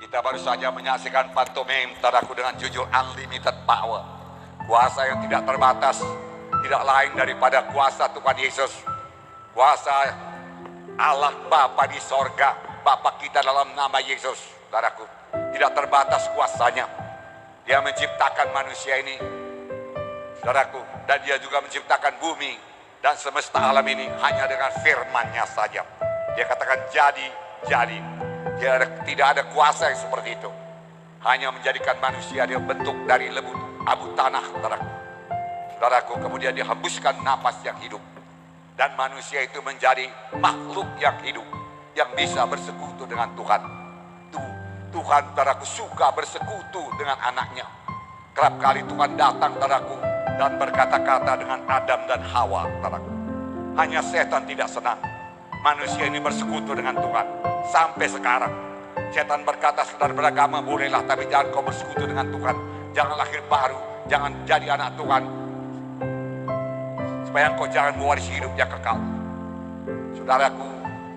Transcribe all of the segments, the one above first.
Kita baru saja menyaksikan pantomim Saudaraku dengan jujur unlimited power. Kuasa yang tidak terbatas, tidak lain daripada kuasa Tuhan Yesus. Kuasa Allah Bapa di sorga, Bapa kita dalam nama Yesus. Saudaraku, tidak terbatas kuasanya. Dia menciptakan manusia ini, saudaraku, dan dia juga menciptakan bumi dan semesta alam ini hanya dengan firman-Nya saja. Dia katakan jadi. Tidak ada kuasa yang seperti itu. Hanya menjadikan manusia dia bentuk dari lembut abu tanah, saudaraku. Saudaraku, kemudian dia hembuskan napas yang hidup. Dan manusia itu menjadi makhluk yang hidup, yang bisa bersekutu dengan Tuhan. Tuhan, saudaraku, suka bersekutu dengan anaknya. Kerap kali Tuhan datang, saudaraku, dan berkata-kata dengan Adam dan Hawa, saudaraku. Hanya setan tidak senang manusia ini bersekutu dengan Tuhan. Sampai sekarang setan berkata, saudara beragama bolehlah, tapi jangan kau bersekutu dengan Tuhan. Jangan lahir baru, jangan jadi anak Tuhan, supaya engkau jangan mewarisi hidup yang kekal. Saudaraku,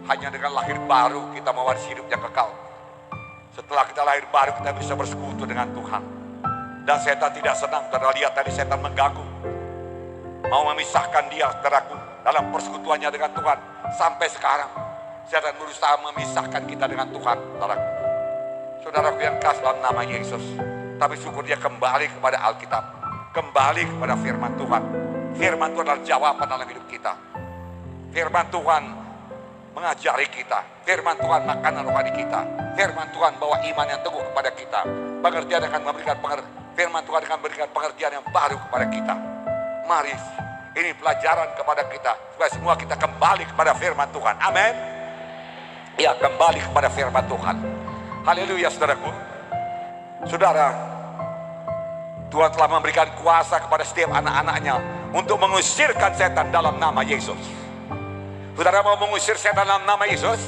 hanya dengan lahir baru kita mewarisi hidup yang kekal. Setelah kita lahir baru kita bisa bersekutu dengan Tuhan. Dan setan tidak senang. Saudara lihat tadi setan mengganggu, mau memisahkan dia, saudaraku, dalam persekutuannya dengan Tuhan. Sampai sekarang setan berusaha memisahkan kita dengan Tuhan, saudaraku. Saudaraku yang kasih dalam nama Yesus, tapi syukur dia kembali kepada Alkitab, kembali kepada firman Tuhan. Firman Tuhan adalah jawaban dalam hidup kita. Firman Tuhan mengajari kita. Firman Tuhan makanan rohani kita. Firman Tuhan bawa iman yang teguh kepada kita. Firman Tuhan akan memberikan pengertian yang baru kepada kita. Mari, ini pelajaran kepada kita, supaya semua kita kembali kepada firman Tuhan. Amin. Ya, kembali kepada firman Tuhan. Haleluya, saudaraku. Saudara, Tuhan telah memberikan kuasa kepada setiap anak-anaknya untuk mengusirkan setan dalam nama Yesus. Saudara mau mengusir setan dalam nama Yesus?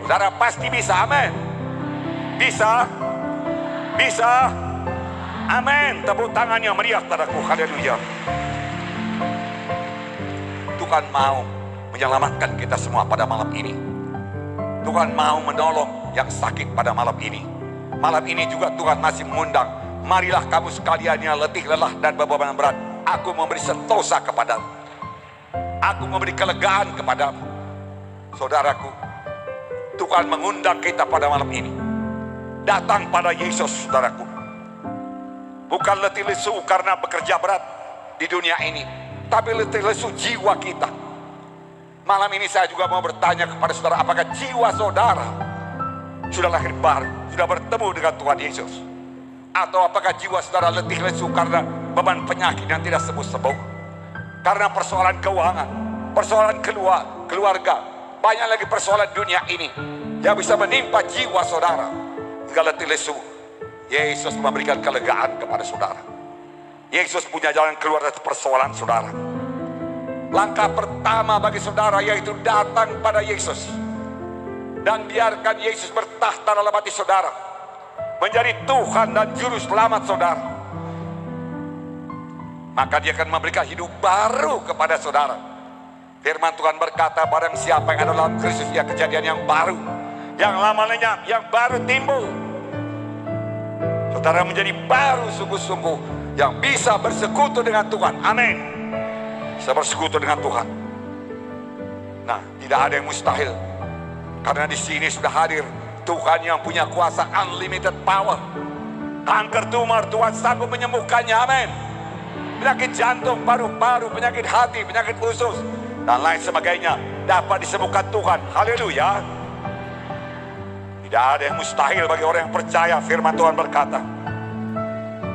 Saudara pasti bisa, amin. Bisa. Amin. Tepuk tangannya meriah, saudaraku. Haleluya. Tuhan mau menyelamatkan kita semua pada malam ini. Tuhan mau menolong yang sakit pada malam ini. Malam ini juga Tuhan masih mengundang, marilah kamu sekalian yang letih, lelah, dan beban berat, aku memberi sentosa kepadamu. Aku memberi kelegaan kepadamu. Saudaraku, Tuhan mengundang kita pada malam ini. Datang pada Yesus, saudaraku. Bukan letih lesu karena bekerja berat di dunia ini, tapi letih lesu jiwa kita. Malam ini saya juga mau bertanya kepada saudara, apakah jiwa saudara sudah lahir baru, sudah bertemu dengan Tuhan Yesus? Atau apakah jiwa saudara letih lesu karena beban penyakit yang tidak sembuh-sembuh? Karena persoalan keuangan, persoalan keluarga, banyak lagi persoalan dunia ini yang bisa menimpa jiwa saudara hingga letih lesu. Yesus memberikan kelegaan kepada saudara. Yesus punya jalan keluar dari persoalan saudara. Langkah pertama bagi saudara yaitu datang pada Yesus dan biarkan Yesus bertahta dalam hati saudara, menjadi Tuhan dan Juru Selamat saudara. Maka dia akan memberikan hidup baru kepada saudara. Firman Tuhan berkata, barang siapa yang ada dalam Kristus, ya kejadian yang baru, yang lama lenyap, yang baru timbul. Saudara menjadi baru sungguh-sungguh, yang bisa bersekutu dengan Tuhan. Amin. Bisa bersekutu dengan Tuhan. Nah, tidak ada yang mustahil, karena di sini sudah hadir Tuhan yang punya kuasa unlimited power. Kanker tumor, Tuhan sanggup menyembuhkannya. Amin. Penyakit jantung, paru-paru, penyakit hati, penyakit usus, dan lain sebagainya dapat disembuhkan Tuhan. Haleluya. Tidak ada yang mustahil bagi orang yang percaya. Firman Tuhan berkata,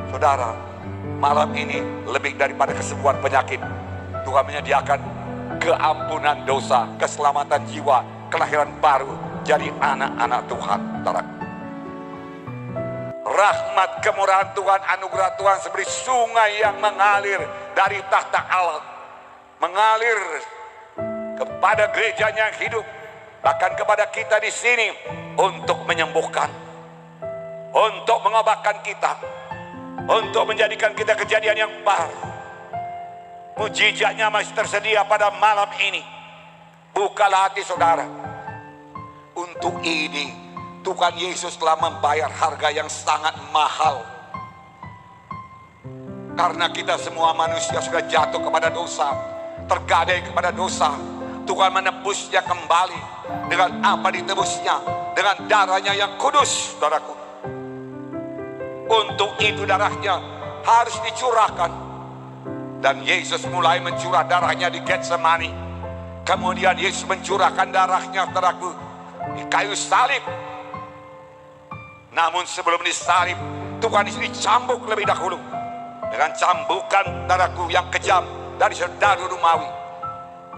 saudara, malam ini lebih daripada kesembuhan penyakit, Tuhan menyediakan keampunan dosa, keselamatan jiwa, kelahiran baru, jadi anak-anak Tuhan. Rahmat kemurahan Tuhan, anugerah Tuhan seperti sungai yang mengalir dari tahta Allah, mengalir kepada gerejanya yang hidup, bahkan kepada kita di sini, untuk menyembuhkan, untuk mengobatkan kita, untuk menjadikan kita kejadian yang baru. Mujizatnya masih tersedia pada malam ini. Bukalah hati saudara. Untuk ini Tuhan Yesus telah membayar harga yang sangat mahal. Karena kita semua manusia sudah jatuh kepada dosa, tergadai kepada dosa. Tuhan menebusnya kembali dengan apa ditebusnya? Dengan darahnya yang kudus, saudaraku. Untuk itu darahnya harus dicurahkan. Dan Yesus mulai mencurah darahnya di Getsemani. Kemudian Yesus mencurahkan darahnya, saudaraku, di kayu salib. Namun sebelum disalib, Tuhan Yesus dicambuk lebih dahulu dengan cambukan, saudaraku, yang kejam dari serdadu Romawi.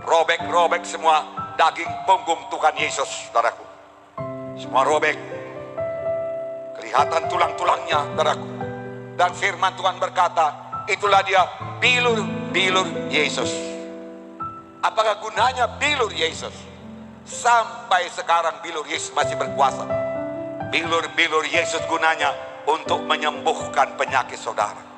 Robek-robek semua daging punggung Tuhan Yesus, saudaraku. Semua robek. Kelihatan tulang-tulangnya, saudaraku. Dan firman Tuhan berkata, itulah dia bilur-bilur Yesus. Apakah gunanya bilur Yesus? Sampai sekarang bilur Yesus masih berkuasa. Bilur-bilur Yesus gunanya untuk menyembuhkan penyakit saudara.